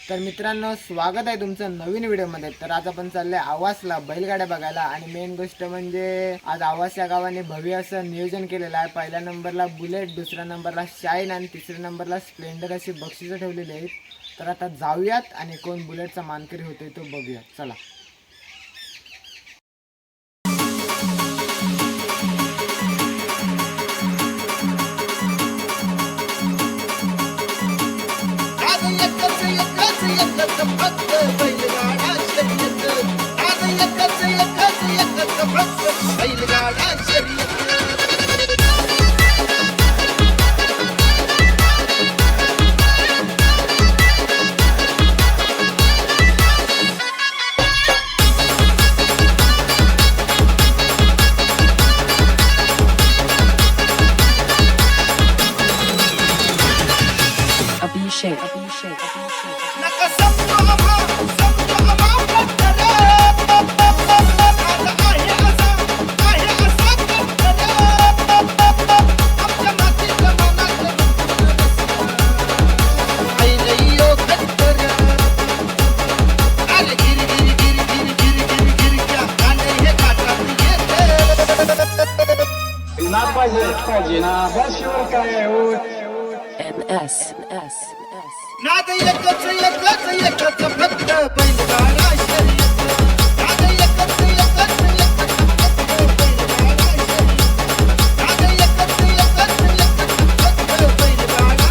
तर मित्रांनो, स्वागत आहे तुमचं नवीन व्हिडिओमध्ये। तर आज आपण चालले आवासला बैलगाड्या बघायला। आणि मेन गोष्ट म्हणजे आज आवास या गावाने भव्य असं नियोजन केलेलं आहे। पहिल्या नंबरला बुलेट, दुसऱ्या नंबरला शाईन आणि तिसऱ्या नंबरला स्प्लेंडर अशी बक्षिसं ठेवलेली आहेत। तर आता जाऊयात आणि कोण बुलेटचा मानकरी होतोय तो बघूया, चला। NS. नाद एकच फक्त बैलगाडा शर्यत। नाद एकच फक्त बैलगाडा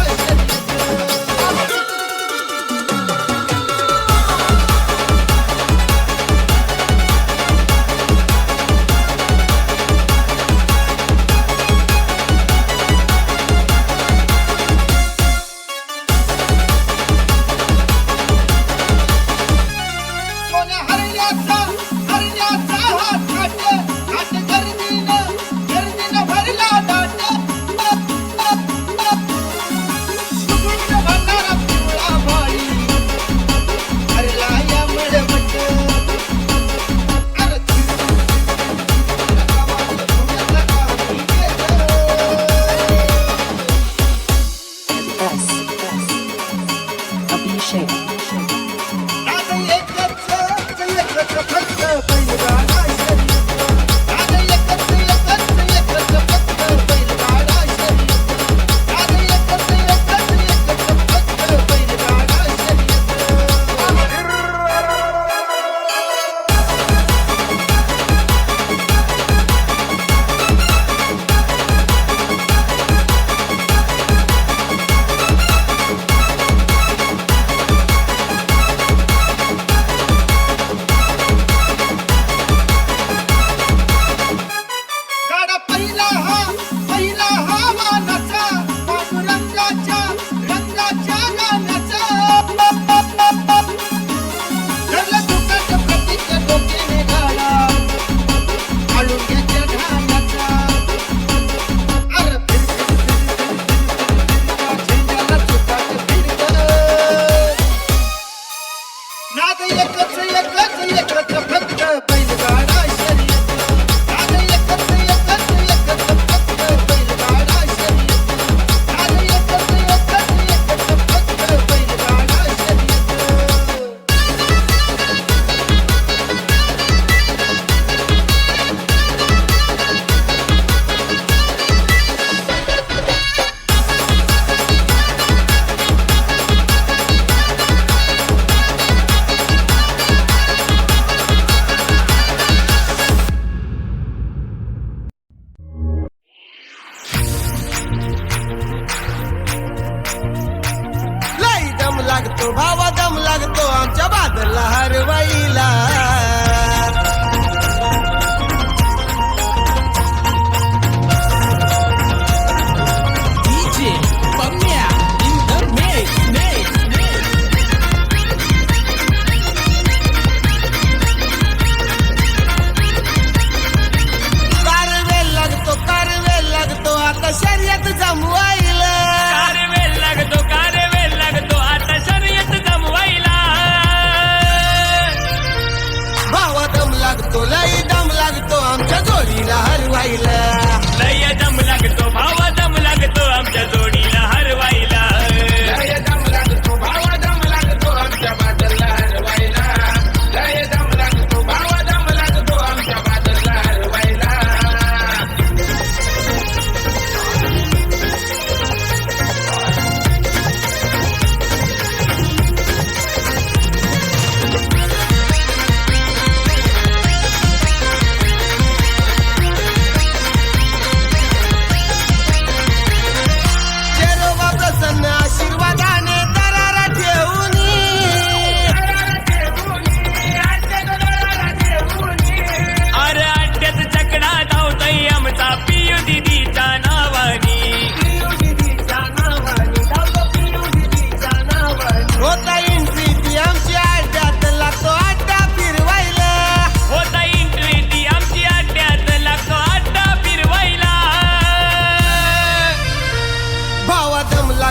लागतो भावा, दम लागतो आमच्या बादला हरवाईला। कारवेल लागतो आता शर्यत जमवायला। लय दम लागतो आमच्या जोडीला हरवायला। लय दम लागतो भावा, दम लागतो आमच्या जोडीला हरवायला। लय दम लागतो भावा, दम लागतो आमच्या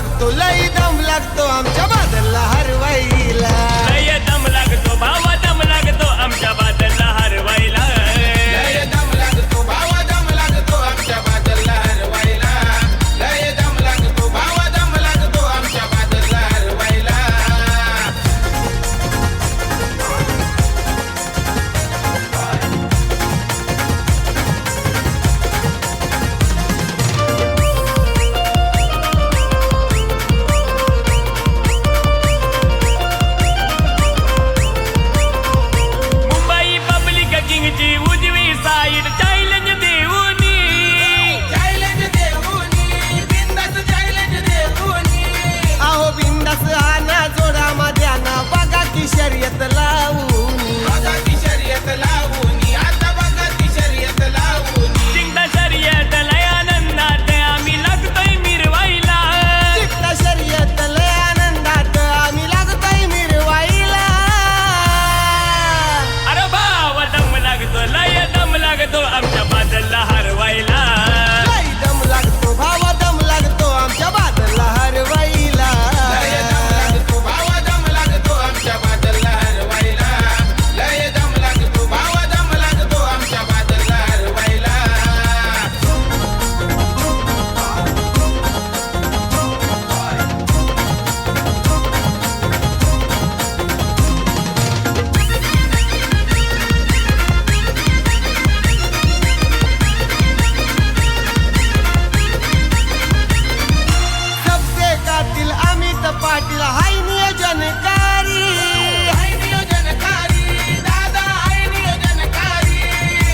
लागतो लई दम लागतो आमच्या बादलला हरवाईला लय दम लागतो भावा दम लागतो आमच्या बादलला हरवायला लय दम लागतो भावा दम लागतो आमच्या बादलला हरवाईला लय दम लागतो भावा दम लागतो आमच्या बादलला हरवाईला मुंबई पब्लिक किंगची उजवी साईड चॅलेंज देऊनी चॅलेंज देऊनी बिंदास चॅलेंज देऊनी अहो बिंदास आना जोडा मध्याना बघा की शर्यत लावूनी बघा की शर्यत लावूनी आता बघा की शर्यत लावूनी चिंता शर्यत लय आनंदात आम्ही लागतोय मिरवायला चित्ता शर्यत लय आनंदात आम्ही लागतोय मिरवाईला अरे भावा दम लागतो लय दम लागतो आमच्या बादलला हरवायला लय दम लागतो भावा दम लागतो आमच्या बादलला हरवाईला लय दम लागतो भावा दम लागतो आमच्या बादलला हरवाईला लय दम लागतो भावा दम लागतो आमच्या बादलला हरवाईला सबसे कातील अमित पाटील हाय नियोजनकारी हाय नियोजनकारी दादा हाय नियोजनकारी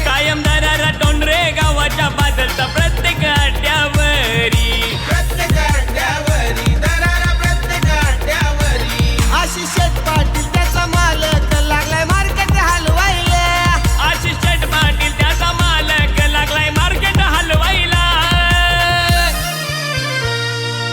कायम दरारा टोंडरे गावाच्या बादलचा प्रत्येक अड्ड्यावरी प्रत्येक अड्ड्यावरी दरारा प्रत्येक अड्ड्यावरी आशिष शेठ पाटील त्याचा मालक लागलाय मार्केट हलवायला आशिष शेठ पाटील त्याचा मालक लागलाय मार्केट हलवायला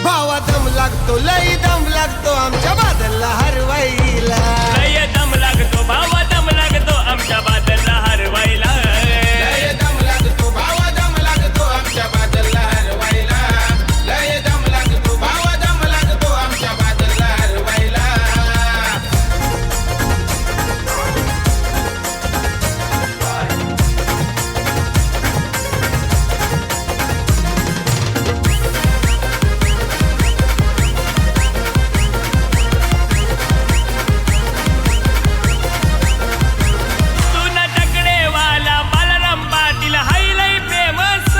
भावा दम लागतो लई दम लागतो आमच्या बादलला हरवाईला लय दम लागतो भावा दम लागतो आमच्या बादलला हरवायला लय दम लागतो भावा दम लागतो आमच्या बादलला हरवायला लय दम लागतो भावा दम लागतो आमच्या बादलला हरवायला तुना टकडेवाला बालराम पाटील हाय लय फेमस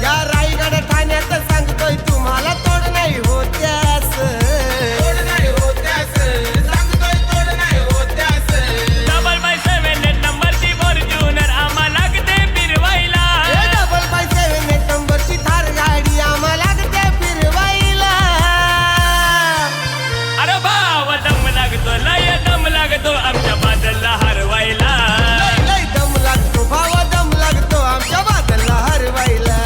या रायगड ठाण्यात सांगतोय तुम्हाला तोड नाही होत्यास तोड नाही होत्यास सांगतोय तोड नाही होत्यास डबल बाय 7 नंबरची फॉर्च्युनर आम्हाला लागते फिरवायला डबल बाय 7 नंबरची थार गाडी आम्हाला लागते फिरवायला अरे भावा दम लागतो लय दम लागतो आमच्या बादलला हरवायला लय दम लागतो भावा दम लागतो आमच्या बादलला हरवायला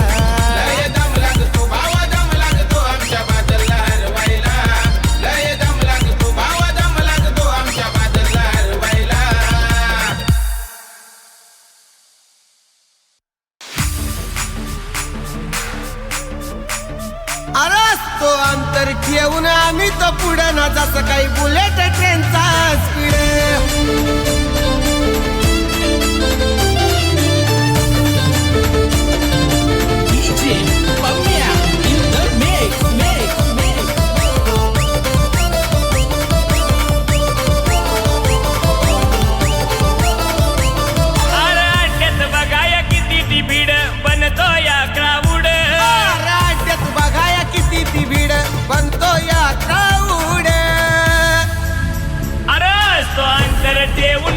लय दम लागतो भावा दम लागतो आमच्या बादलला हरवायला लय दम लागतो भावा दम लागतो आमच्या बादलला हरवायला अरे तो अंतर ठेवून आम्ही तो पुढे ना जसं काही बुलेट ट्रेनचा स्पीड अरे अड्ड्यात बघाया किती ती भीड बनतो या क्राऊड राज्यात बघाया किती ती भीड बनतो या क्राऊड अरे तो अंतर ठेवून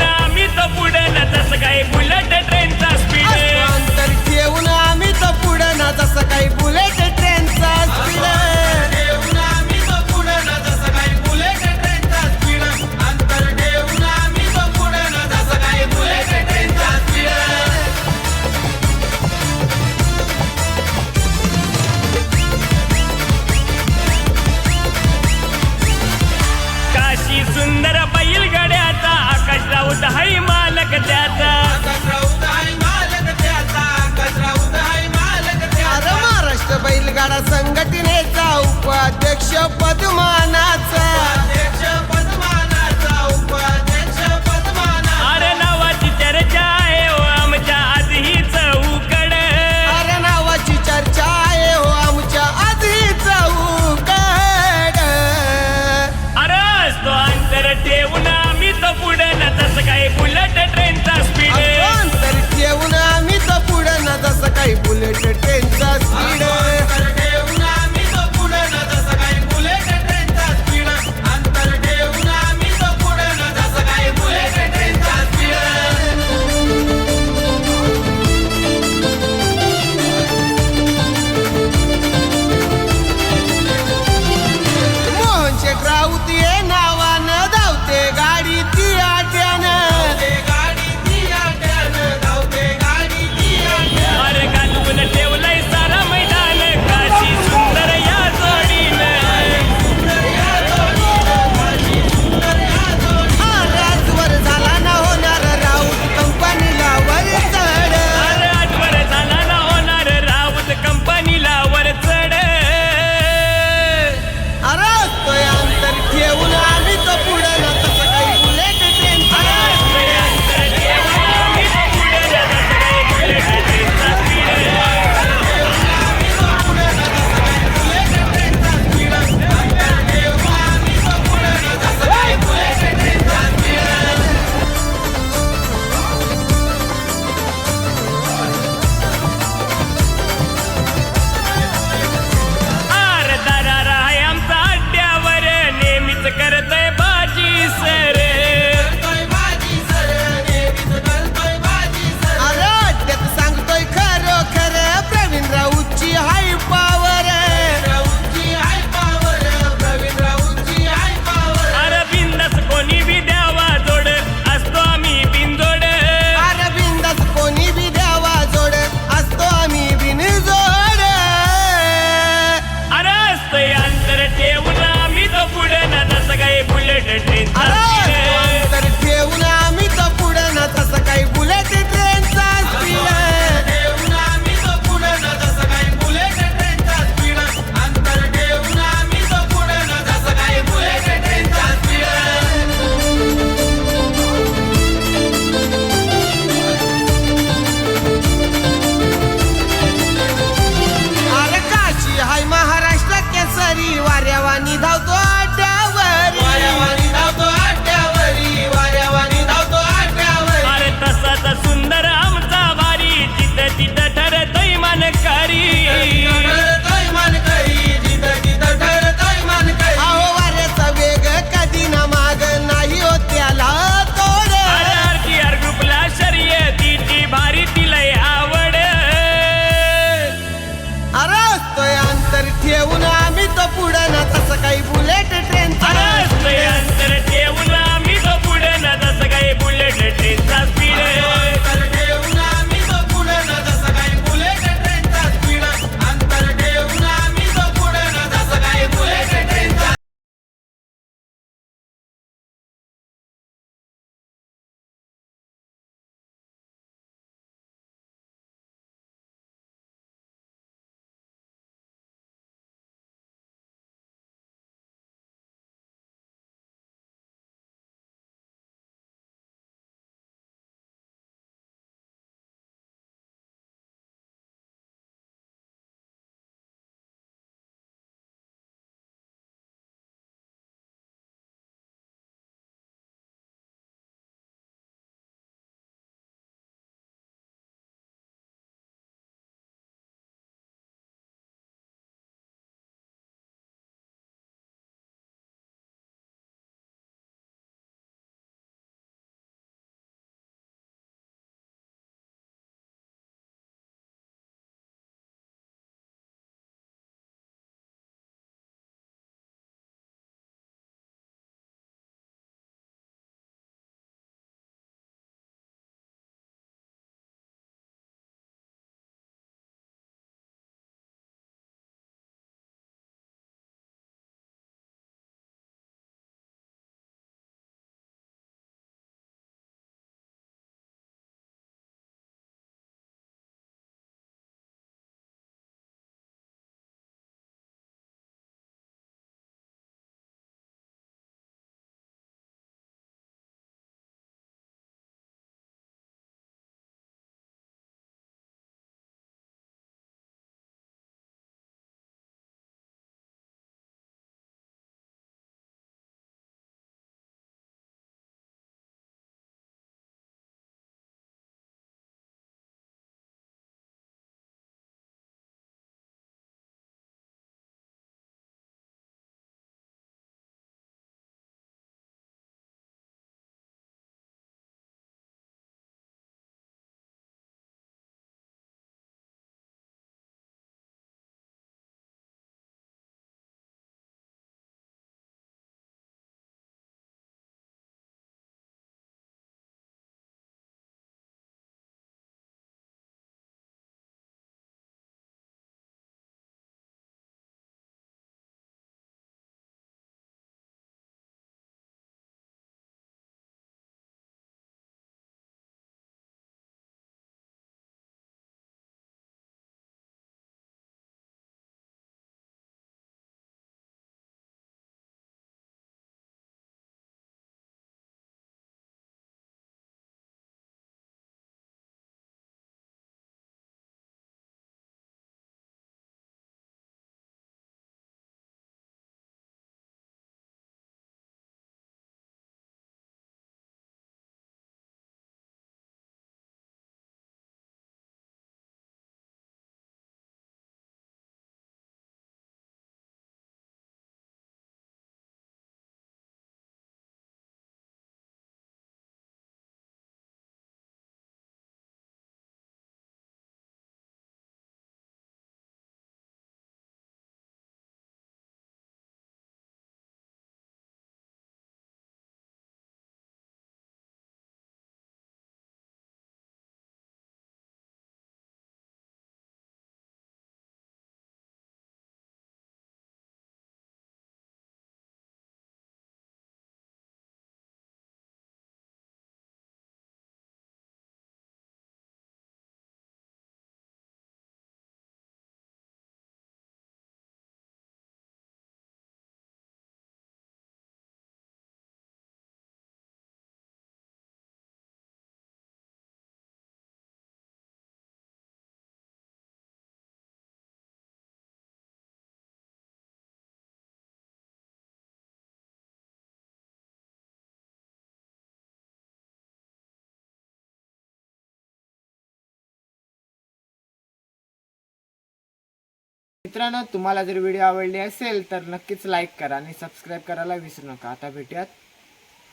मित्रांनो, तुम्हाला जर व्हिडिओ आवडली असेल तर नक्कीच लाईक करा आणि सबस्क्राईब करायला विसरू नका. आता भेटूयात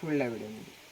पुढल्या व्हिडिओमध्ये.